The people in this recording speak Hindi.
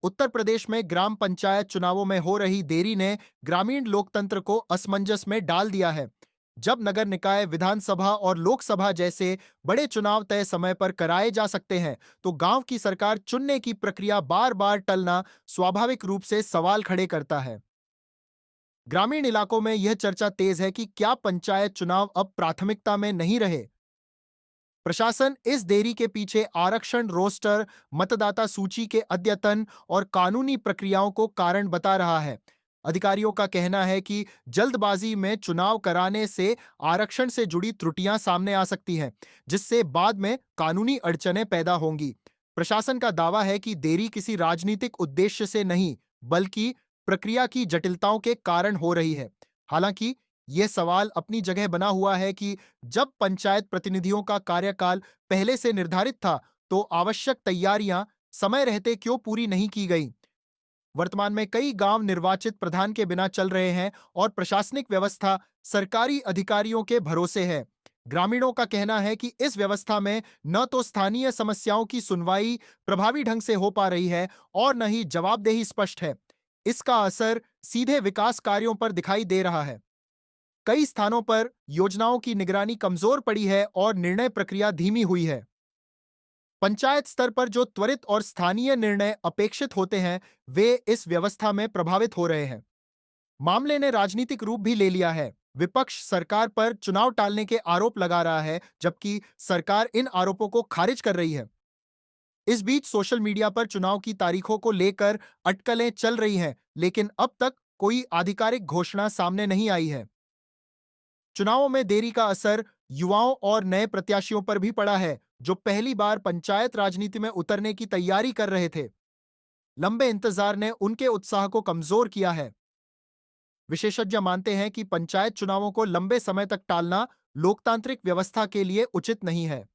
उत्तर प्रदेश में ग्राम पंचायत चुनावों में हो रही देरी ने ग्रामीण लोकतंत्र को असमंजस में डाल दिया है। जब नगर निकाय, विधानसभा और लोकसभा जैसे बड़े चुनाव तय समय पर कराए जा सकते हैं, तो गांव की सरकार चुनने की प्रक्रिया बार बार टलना स्वाभाविक रूप से सवाल खड़े करता है। ग्रामीण इलाकों में यह चर्चा तेज है कि क्या पंचायत चुनाव अब प्राथमिकता में नहीं रहे। प्रशासन इस देरी के पीछे आरक्षण रोस्टर, मतदाता सूची के अद्यतन और कानूनी प्रक्रियाओं को कारण बता रहा है। अधिकारियों का कहना है कि जल्दबाजी में चुनाव कराने से आरक्षण से जुड़ी त्रुटियां सामने आ सकती हैं, जिससे बाद में कानूनी अड़चनें पैदा होंगी। प्रशासन का दावा है कि देरी किसी राजनीतिक उद्देश्य से नहीं, बल्कि प्रक्रिया की जटिलताओं के कारण हो रही है। हालांकि यह सवाल अपनी जगह बना हुआ है कि जब पंचायत प्रतिनिधियों का कार्यकाल पहले से निर्धारित था, तो आवश्यक तैयारियां समय रहते क्यों पूरी नहीं की गई। वर्तमान में कई गांव निर्वाचित प्रधान के बिना चल रहे हैं और प्रशासनिक व्यवस्था सरकारी अधिकारियों के भरोसे है। ग्रामीणों का कहना है कि इस व्यवस्था में न तो स्थानीय समस्याओं की सुनवाई प्रभावी ढंग से हो पा रही है और न ही जवाबदेही स्पष्ट है। इसका असर सीधे विकास कार्यों पर दिखाई दे रहा है। कई स्थानों पर योजनाओं की निगरानी कमजोर पड़ी है और निर्णय प्रक्रिया धीमी हुई है। पंचायत स्तर पर जो त्वरित और स्थानीय निर्णय अपेक्षित होते हैं, वे इस व्यवस्था में प्रभावित हो रहे हैं। मामले ने राजनीतिक रूप भी ले लिया है। विपक्ष सरकार पर चुनाव टालने के आरोप लगा रहा है, जबकि सरकार इन आरोपों को खारिज कर रही है। इस बीच सोशल मीडिया पर चुनाव की तारीखों को लेकर अटकलें चल रही हैं, लेकिन अब तक कोई आधिकारिक घोषणा सामने नहीं आई है। चुनावों में देरी का असर युवाओं और नए प्रत्याशियों पर भी पड़ा है, जो पहली बार पंचायत राजनीति में उतरने की तैयारी कर रहे थे। लंबे इंतजार ने उनके उत्साह को कमजोर किया है। विशेषज्ञ मानते हैं कि पंचायत चुनावों को लंबे समय तक टालना लोकतांत्रिक व्यवस्था के लिए उचित नहीं है।